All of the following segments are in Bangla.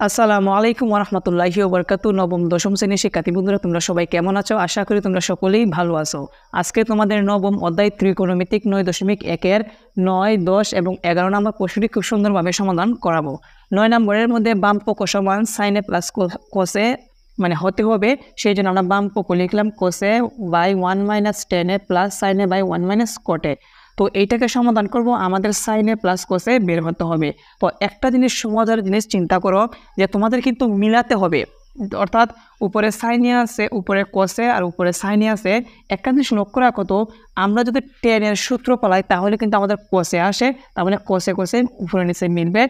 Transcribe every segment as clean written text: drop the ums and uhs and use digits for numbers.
আসসালামু আলাইকুম ওয়া রাহমাতুল্লাহি ওয়া বারাকাতুহু। নবম দশম শ্রেণীর শিক্ষার্থী বন্ধুরা, তোমরা সবাই কেমন আছো? আশা করি তোমরা সকলেই ভালো আছো। আজকে তোমাদের নবম অধ্যায় ত্রিকোণমিতিক 9.1 এর 9, 10 এবং 11 নম্বর প্রশ্নটি খুব সুন্দরভাবে সমাধান করাবো। 9 নম্বরের মধ্যে বাম পক্ষ সমান sin a plus cos a মানে হতে হবে, সেই জন্য আমরা বাম পক্ষ লিখলাম cos a by 1 minus tan a plus sin a by 1 minus cot a। তো এইটাকে সমাধান করব, আমাদের sin a plus cos a বের হতে হবে। তো একটা জিনিস মজার জিনিস চিন্তা করো যে তোমাদের কিন্তু মিলাতে হবে, অর্থাৎ উপরে sin a আছে, উপরে cos a আর উপরে sin a আছে। একটা জিনিস লক্ষ্য রাখো, তো আমরা যদি tan এর সূত্র পালাই তাহলে কিন্তু আমাদের cos a আসে, তার মানে cos a উপরে নিচে মিলবে।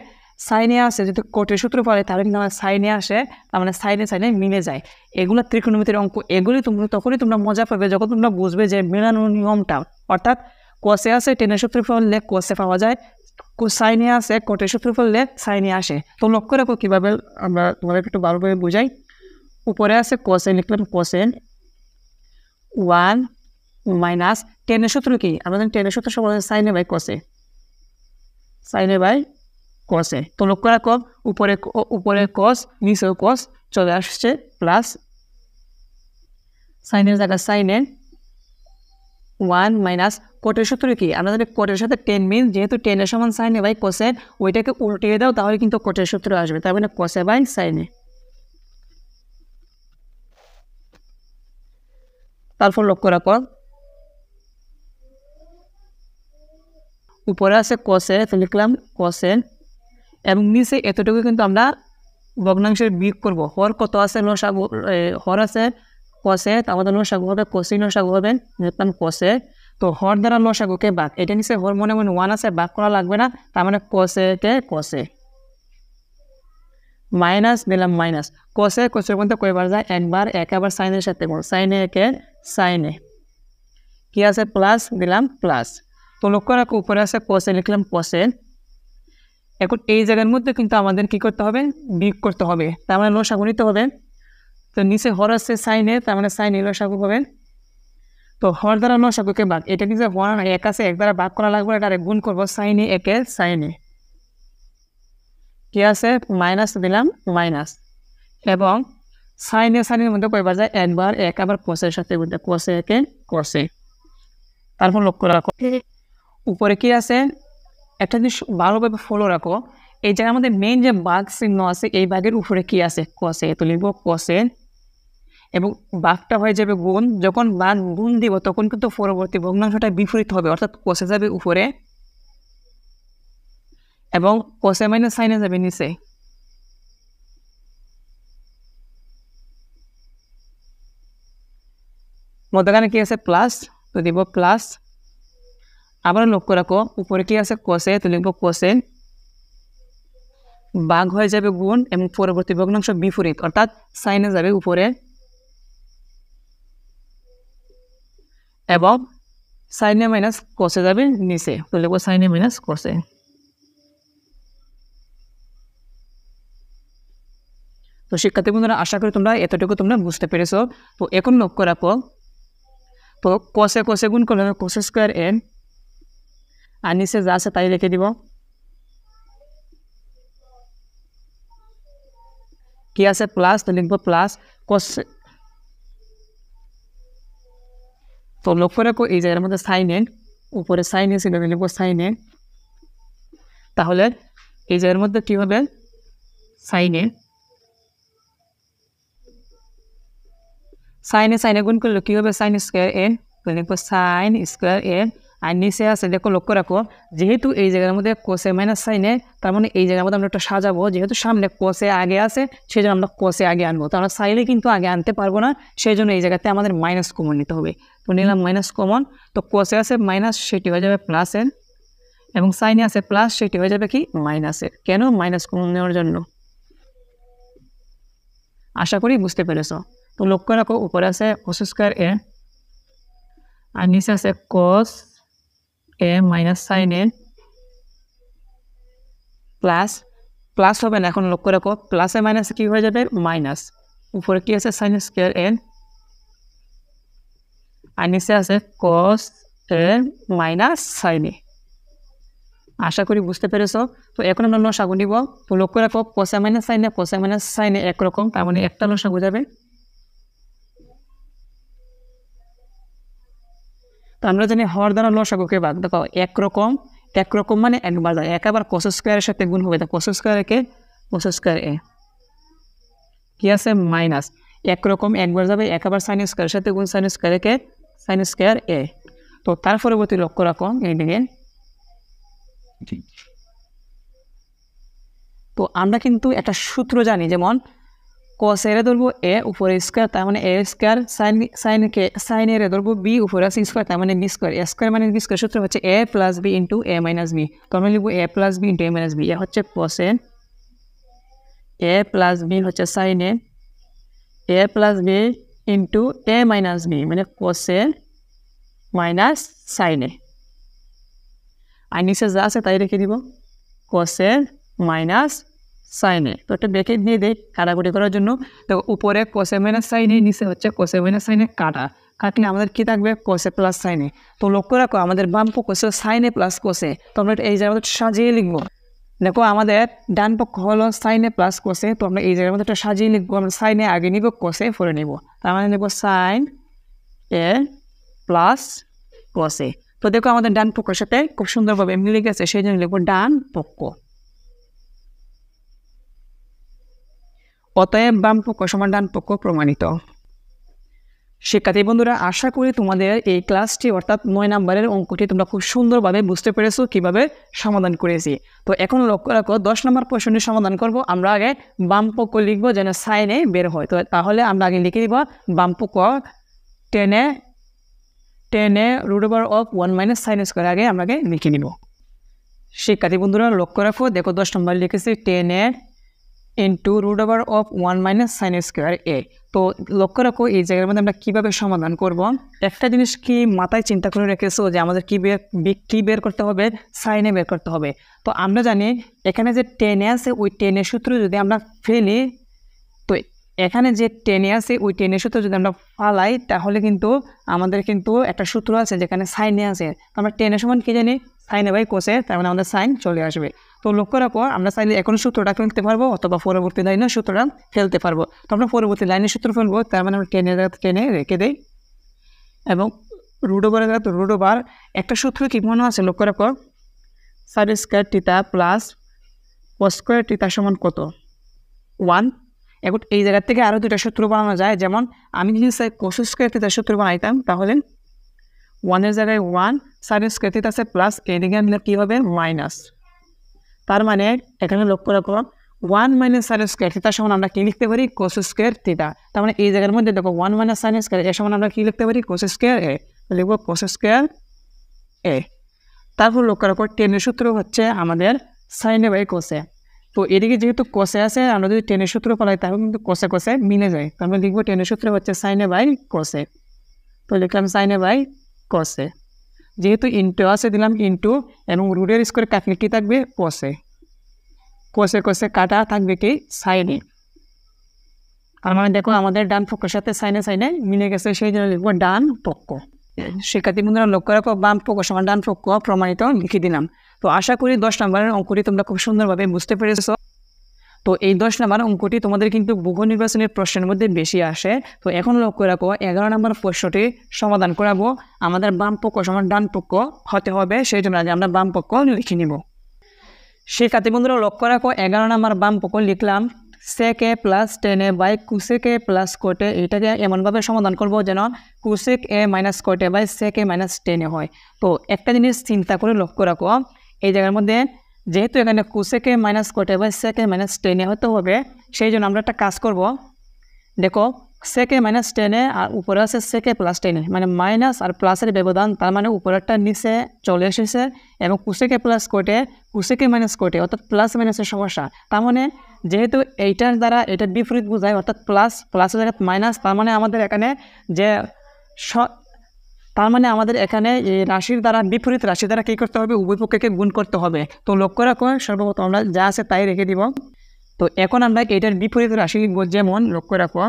sin a আছে, যদি কোটের সূত্র পালাই তাহলে কিন্তু আমার sin a আসে, তার মানে sin a মিলে যায়। এগুলো ত্রিকোণমিতির অঙ্ক, এগুলি তখনই তোমরা মজা পাবে যখন তোমরা বুঝবে যে মেলানোর নিয়মটা। অর্থাৎ cos a আছে, tan এর সূত্র পড়লে cos a পাওয়া যায়, sin a আছে, কোটের সূত্র পড়লে sin a আসে। তো লক্ষ্য রাখো কীভাবে আমরা তোমাদের একটু ভালোভাবে বুঝাই। উপরে আছে cos a, লিখলাম cos a 1 মাইনাস tan এর সূত্র কি, আমাদের tan এর সূত্র সমান sin a by cos a, sin a by cos a। তো লক্ষ্য রাখো উপরে cos, নিচেও cos চলে আসছে, প্লাস sin এর জায়গায় sin a 1 মাইনাস কোটের সূত্র কি, আমরা জানি কোটের সাথে tan মিল, যেহেতু tan এর সমান sin a by cos a, ওইটাকে উল্টিয়ে দাও তাহলে কিন্তু কোটের সূত্র আসবে, তার মানে cos a by sin a। তারপর লক্ষ্য রাখো উপরে আছে cos a, তো লিখলাম cos a, এবং নিচে এতটুকু কিন্তু আমরা ভগ্নাংশের বিয়োগ করব। হর কত আছে, লসাগু হর আছে cos a, আমাদের লসাগু হবে cosine লসাগু হবে, লিখলাম cos a। তো হর দ্বারা লসাগুকে ভাগ, এটা নিচে হর মনে 1 আছে, ভাগ করা লাগবে না, তার মানে cos a K cos a minus দিলাম মাইনাস cos a এর মধ্যে কয়বার যায়, একবার, আবার sin এর সাথে sin a K sin a, কি আছে প্লাস দিলাম প্লাস। তো লক্ষ্য রাখো উপরে আছে cos a, লিখলাম cos a। এখন এই জায়গার মধ্যে কিন্তু আমাদের কি করতে হবে, বিয়োগ করতে হবে, তার মানে লসাগু নিতে হবে। তো নিচে হর আছে sin a, তার মানে sin a লসাগু হবে। তো হর দ্বারা লসাগুকে ভাগ, এটা নিচে হর 1 আছে, 1 দ্বারা ভাগ করা লাগবে, এটা গুণ করবো sin a K sin a, কি আছে মাইনাস দিলাম মাইনাস, এবং sin এর মধ্যে কয়বার যায়, একবার, আবার cos এর সাথে cos a K cos a। তারপর লক্ষ্য রাখো উপরে কি আছে, একটা জিনিস ভালোভাবে ফলো রাখো, এই জায়গায় আমাদের মেইন যে ভাগ চিহ্ন আছে, এই ভাগের উপরে কি আছে cos a, তো লিখবো cos a, এবং ভাগটা হয়ে যাবে গুণ। যখন ভাগ গুণ দিব তখন কিন্তু পরবর্তী ভগ্নাংশটা বিপরীত হবে, অর্থাৎ cos a যাবে উপরে এবং cos a minus sin a যাবে নিচে। মধ্যখানে কি আছে প্লাস, তো দিব প্লাস। আবার লক্ষ্য রাখো উপরে কি আছে cos a, তো লিখবো cos a, ভাগ হয়ে যাবে গুণ এবং পরবর্তী ভগ্নাংশ বিপরীত, অর্থাৎ sin a যাবে উপরে এবং sin a minus cos a যাবে নিচে, তো লিখবো sin a minus cos a। তো শিক্ষার্থী বন্ধুরা, আশা করি তোমরা এতটুকু তোমরা বুঝতে পেরেছো। তো এখন লক্ষ্য রাখো, তো cos a গুণ করলে cos স্কোয়ার a, আর নিচে যা আছে তাই লিখে দিব, কি আছে প্লাস, তো লিখবো প্লাস cos। তো লক্ষ্য রাখো এই জায়গার মধ্যে sin a, উপরে sin a ছিল, লিখবো sin a, তাহলে এই জায়গার মধ্যে কি হবে sin a, sin a গুণ করলে কি হবে sin স্কোয়ার a, তো লিখবো sin স্কোয়ার a। আর নিচে আছে দেখো, লক্ষ্য রাখো যেহেতু এই জায়গার মধ্যে cos a minus sin a, তার মানে এই জায়গার মধ্যে আমরা একটা সাজাবো, যেহেতু সামনে cos a আগে আছে সেই জন্য আমরা cos a আগে আনবো, তো আমরা চাইলে কিন্তু আগে আনতে পারবো না, সেই জন্য এই জায়গাতে আমাদের মাইনাস কমন নিতে হবে। তো নিলাম মাইনাস কমন, তো cos a আছে মাইনাস, সেটি হয়ে যাবে প্লাসের, এবং sin a আছে প্লাস, সেটি হয়ে যাবে কি মাইনাসের। কেন, মাইনাস কমন নেওয়ার জন্য। আশা করি বুঝতে পেরেছো। তো লক্ষ্য রাখো উপরে আছে cos স্কোয়ার a আর নিচে আছে cos a minus sin a plus, plus হবে না, এখন লক্ষ্য রাখো প্লাসে মাইনাসে কি হয়ে যাবে মাইনাস, উপরে কি আছে sin স্কোয়ার a আর নিচে আছে cos a minus sin a। আশা করি বুঝতে পেরেছ। তো এখন আমরা লসাগু নিব। তো লক্ষ্য রাখো কোসে মাইনাস সাইনে একরকম, তার মানে একটা লসাগু যাবে। তো আমরা জানি হর দ্বারা লসাগুকে ভাগ, দেখো একরকম মানে একবার যায়, একাবার কোস স্কোয়ারের সাথে গুণ হবে, কোস স্কোয়ার এ কি আছে মাইনাস, একরকম একবার যাবে, একাবার সাইন স্কোয়ারের সাথে গুণ সাইন স্কোয়ার এ। তো তার পরবর্তী লক্ষ্য রাখো এইদিকে। তো আমরা কিন্তু একটা সূত্র জানি, যেমন cos এর ধরবো a উপরে স্কোয়ার, তার মানে a স্কোয়ার, সাইন এর ধরবো b উপরে আছে স্কোয়ার, তার মানে b স্কোয়ার, a স্কোয়ার মানে b স্কোয়ার। সূত্র হচ্ছে a plus b into a minus b। তো আমরা লিখবো a plus b into a minus b। এ হচ্ছে cos a প্লাস b হচ্ছে sine a plus b into a minus b, মানে cos a minus sine A. আর নিচে যা আছে তাই রেখে দিব, cos a মাইনাস সাইনে। তো একটা ব্রেকেট দিয়ে দেয় কাটাকুটি করার জন্য। তো উপরে কোসে মাইনাস সাইনে, নিচে হচ্ছে কোসে মাইনাস সাইনে কাটলে আমাদের কি থাকবে কোসে প্লাস সাইনে। তো লক্ষ্য রাখো আমাদের বাম পক্ষ ছিল সাইনে প্লাস কোসে, তো আমরা এই জায়গার মধ্যে সাজিয়ে লিখবো। দেখো আমাদের ডান পক্ষ হলো সাইনে প্লাস কোসে, তো আমরা এই জায়গার মধ্যে একটা সাজিয়ে লিখবো। আমরা সাইনে আগে নিব, কোসে পরে নিব, তার মানে লিখবো সাইন এ প্লাস কোসে। তো দেখো আমাদের ডান পক্ষের সাথে খুব সুন্দরভাবে মিলে গেছে, সেই জন্য লিখবো ডান পক্ষ। অতএব বাম পক্ষ সমান ডান পক্ষ প্রমাণিত। শিক্ষার্থী বন্ধুরা, আশা করি তোমাদের এই ক্লাসটি অর্থাৎ 9 নম্বরের অঙ্কটি তোমরা খুব সুন্দরভাবে বুঝতে পেরেছো কিভাবে সমাধান করেছি। তো এখন লক্ষ্য রাখো 10 নম্বর প্রশ্নটি সমাধান করব। আমরা আগে বাম পক্ষ লিখবো যেন সাইনে বের হয়। তো তাহলে আমরা আগে লিখে দিব বাম পক্ষ টেনে root over of 1 minus sine square, আগে আমরা লিখে নিব। শিক্ষার্থী বন্ধুরা লক্ষ্য রাখো, দেখো 10 নম্বর লিখেছি টেনে into root over of 1 minus sine square A. তো লক্ষ্য রাখো এই জায়গার মধ্যে আমরা কীভাবে সমাধান করব। একটা জিনিস কি মাথায় চিন্তা করে রেখেছো যে আমাদের কী বের করতে হবে, সাইনে বের করতে হবে। তো আমরা জানি এখানে যে টেনে আছে ওই টেনের সূত্র যদি আমরা ফেলি, তো এখানে যে টেনে আছে ওই টেনের সূত্র যদি আমরা ফালাই, তাহলে কিন্তু আমাদের কিন্তু একটা সূত্র আছে যেখানে সাইনে আছে। তো আমরা টেনের সমান কী জানি সাইনে বাই কোসে, তার মানে আমাদের সাইন চলে আসবে। তো লক্ষ্য রাখো আমরা চাইলে এখন সূত্রটা ফেলতে পারবো অথবা পরবর্তী লাইনের সূত্রটা ফেলতে পারবো। তো আমরা পরবর্তী লাইনের সূত্র ফেলবো, তার মানে আমরা টেনে রেখে দেই এবং রুট ওভার একটা সূত্র কি মনে আছে লক্ষ্য রাখো, sine square theta plus cos square theta সমান কত 1। এখন এই জায়গা থেকে আরও দুইটা সূত্র বানানো যায়, যেমন আমি যদি কস স্কোয়ার থিটার সূত্র বানাইতাম তাহলে 1-এর জায়গায় 1 সাইন স্কোয়ার থিটা আছে প্লাস এদিকে আনলে কী হবে মাইনাস। তার মানে এখানে লক্ষ্য রাখো 1 মাইনাস সাইন স্কোয়ার থিটা সমান আমরা কী লিখতে পারি কোস স্কোয়ার থিটা। তার মানে এই জায়গার মধ্যে দেখো 1 মাইনাস সাইন স্কোয়ার এর সমান আমরা কী লিখতে পারি কোস স্কোয়ার এ, লিখবো কোস স্কোয়ার এ। তারপর লক্ষ্য রাখো টেনের সূত্র হচ্ছে আমাদের সাইনে বাই কোসে। তো এদিকে যেহেতু কোসে আছে, আমরা যদি টেনের সূত্র ফলাই তাহলে কিন্তু কোসে মিলে যায়। তো আমরা লিখবো টেনের সূত্র হচ্ছে সাইনে বাই কোসে। তো লিখলাম সাইনে বাই কোসে, যেহেতু ইন্টু আছে দিলাম ইন্টু, এবং রুটের স্কোয়ার কাটলে কী থাকবে কোসে কাটা থাকবে কি সাইনে। আর মানে দেখো আমাদের ডান পক্ষের সাথে সাইনে মিলে গেছে, সেই জন্য লিখবো ডান পক্ষ। শিক্ষার্থী বন্ধুরা লক্ষ্য রাখো বাম পক্ষ সমান ডান পক্ষ প্রমাণিত লিখে দিলাম। তো আশা করি 10 নম্বরের অঙ্কটি তোমরা খুব সুন্দরভাবে বুঝতে পেরেছো। তো এই 10 নম্বর অঙ্কটি তোমাদের কিন্তু বহু নির্বাচনের প্রশ্নের মধ্যে বেশি আসে। তো এখন লক্ষ্য রাখো 11 নম্বর প্রশ্নটি সমাধান করাবো। আমাদের বাম পক্ষ সমান ডান পক্ষ হতে হবে, সেই জন্য আমরা বাম পক্ষ লিখে নিব। শিক্ষার্থী বন্ধুরা লক্ষ্য রাখো 11 নম্বর বাম পক্ষ লিখলাম সেকে প্লাস টেনে বাই কুসেকে প্লাস কোটে। এটাকে এমনভাবে সমাধান করব যেন কুসেক এ মাইনাস কোটে বাই সেকে মাইনাস টেনে হয়। তো একটা জিনিস চিন্তা করে লক্ষ্য রাখো এই জায়গার মধ্যে যেহেতু এখানে কুসেকে মাইনাস কোটে বাই সেকে মাইনাস টেনে হতে হবে, সেই জন্য আমরা একটা কাজ করব। দেখো সেকে মাইনাস টেনে আর উপরে আছে সেকে প্লাস টেনে, মানে মাইনাস আর প্লাসের ব্যবধান, তার মানে উপরেরটা নিচে চলে এসেছে, এবং কুসেকে প্লাস কোটে কুসেকে মাইনাস কোটে অর্থাৎ প্লাস মাইনাসের সমস্যা। তার মানে যেহেতু এইটার দ্বারা এটার বিপরীত বোঝায় অর্থাৎ প্লাসের জায়গায় মাইনাস, তার মানে আমাদের এখানে এই রাশির দ্বারা বিপরীত রাশি দ্বারা কী করতে হবে, উভয় পক্ষকে গুণ করতে হবে। তো লক্ষ্য রাখো সর্বপ্রথম আমরা যা আছে তাই রেখে দিব। তো এখন আমরা এটার বিপরীত রাশি লিখব, যেমন লক্ষ্য রাখো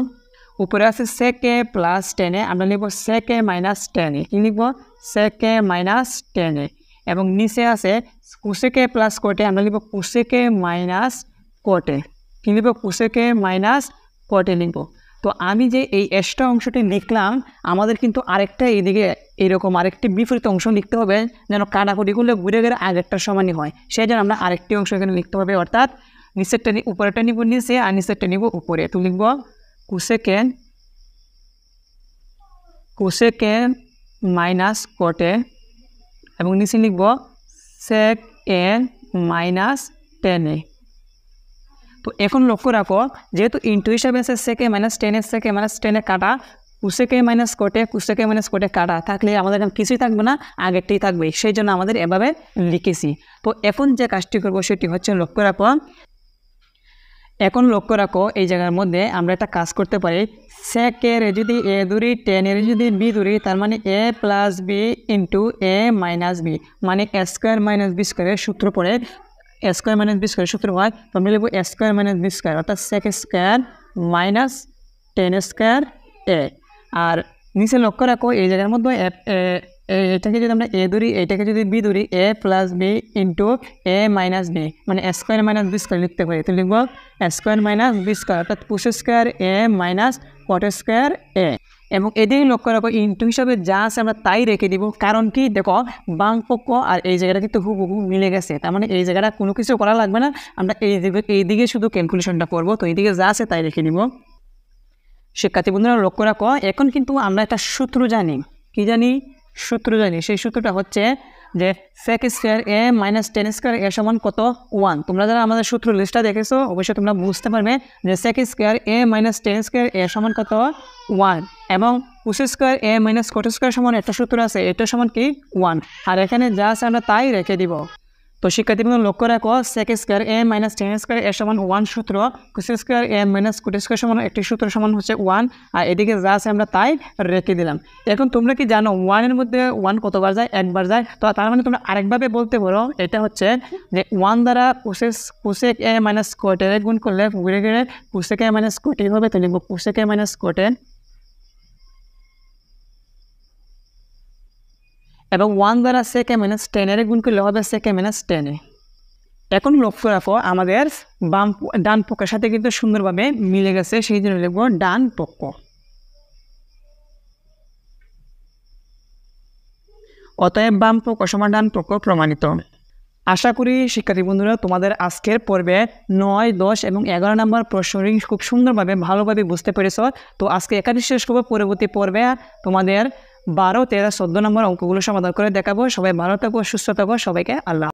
উপরে আছে সেকে প্লাস টেনে, আমরা লিখব সেকে মাইনাস টেনে। কী লিখব সেকে মাইনাস টেনে। এবং নিচে আছে কোসেকে প্লাস কোটে, আমরা লিখব কোসেকে মাইনাস কোটে। কী লিখব? কোসেকে মাইনাস কোটে লিখব। তো আমি যে এই এক্সট্রা অংশটি লিখলাম, আমাদের কিন্তু আরেকটা এইদিকে এরকম আরেকটি বিপরীত অংশ লিখতে হবে, যেন কাটাকুটিগুলো ঘুরে ঘুরে আগেরটার সমানই হয়। সেই জন্য আমরা আরেকটি অংশ এখানে লিখতে হবে, অর্থাৎ নিচেরটা উপরেরটা নিব নিচে আর নিচেরটা নিব উপরে। তো লিখব কোসেকে মাইনাস কোটে এবং নিচে লিখব সেক এ মাইনাস টেনে। তো এখন লক্ষ্য রাখো, যেহেতু ইন্টু হিসাবে আছে সেকে মাইনাস টেনে কাটা, কোসেকে মাইনাস কোটে কাটা থাকলে আমাদের এখানে কিছুই থাকবে না, আগেরটাই থাকবে। সেই জন্য আমাদের এভাবে লিখেছি। তো এখন যে কাজটি করবো সেটি হচ্ছে লক্ষ্য রাখো এই জায়গার মধ্যে আমরা একটা কাজ করতে পারি। সেকের যদি এ ধরি, টেনের যদি বি ধরি, তার মানে A plus B into A minus B, মানে এ স্কোয়ার মাইনাস বি স্কোয়ারের সূত্র পড়ে A square minus B square সূত্র হয়। তো আমি লিখব A square minus B square, অর্থাৎ sec square minus tan square A. আর নিচে লক্ষ্য রাখো এই জায়গার মধ্যে এটাকে যদি আমরা এ ধরি, এটাকে যদি বি ধরি, এ plus B into A minus B, মানে A square minus B square লিখতে পারি। তো লিখব A square minus B square, অর্থাৎ কোস স্কোয়ার এ মাইনাস কোট স্কোয়ার এ। এবং এদিকে লক্ষ্য রাখো ইন্টু হিসাবে যা আছে আমরা তাই রেখে দিব। কারণ কি, দেখো বাম পক্ষ আর এই জায়গাটা কিন্তু হুবহু মিলে গেছে, তার মানে এই জায়গাটা কোনো কিছু করা লাগবে না, আমরা এইদিকে শুধু ক্যালকুলেশনটা করবো। তো এইদিকে যা আছে তাই রেখে দিব। শিক্ষার্থী বন্ধুরা লক্ষ্য রাখো, এখন কিন্তু আমরা একটা সূত্র জানি। কি জানি? সূত্র জানি। সেই সূত্রটা হচ্ছে যে সেক স্কোয়ার এ মাইনাস টেন স্কোয়ার এ সমান কত? 1। তোমরা যারা আমাদের সূত্র লিস্টটা দেখেছো অবশ্যই তোমরা বুঝতে পারবে যে সেক স্কোয়ার এ মাইনাস টেন স্কোয়ার এ সমান কত? 1। এবং কোস স্কোয়ার এ মাইনাস কোট স্কোয়ার সমান একটা সূত্র আছে, এটা সমান কি? 1। আর এখানে যা আছে আমরা তাই রেখে দিব। তো শিক্ষার্থীবৃন্দ লক্ষ্য রাখো, সেক স্কোয়ার এ মাইনাস টেন স্কোয়ার এ সমান 1 সূত্র, কোস স্কোয়ার এ মাইনাস কোট স্কোয়ার সমান একটি সূত্র সমান হচ্ছে 1। আর এদিকে যা আছে আমরা তাই রেখে দিলাম। এখন তোমরা কি জানো 1-এর মধ্যে 1 কতবার যায়? একবার যায়। তো তার মানে তোমরা আরেকভাবে বলতে পারো, এটা হচ্ছে যে 1 দ্বারা কোসেক এ মাইনাস কোটে গুণ করলে ঘুরে ঘুরে কোসেক এ মাইনাস কোটে হবে। তো লিখব কোসেক এ মাইনাস কোটে, এবং 1 দ্বারা সেকে মাইনাস টেনের গুণ করলে হবে সেকে মাইনাস টেনে। এখন লক্ষ্য রাখো আমাদের ডান পক্ষের সাথে কিন্তু সুন্দরভাবে মিলে গেছে, সেই জন্য লিখব ডান পক্ষ। অতএব বাম পক্ষ সমান ডান পক্ষ প্রমাণিত। আশা করি শিক্ষার্থী বন্ধুরা তোমাদের আজকের পর্বে 9, 10 এবং 11 নম্বর প্রশ্নটি খুব সুন্দরভাবে ভালোভাবে বুঝতে পেরেছ। তো আজকে এখানে শেষ করবো, পরবর্তী পর্বে তোমাদের 12, 13, 14 নম্বর অঙ্কগুলো সমাধান করে দেখাবো। সবাই ভালো থাকো, সুস্থ থাকো, সবাইকে আল্লাহ।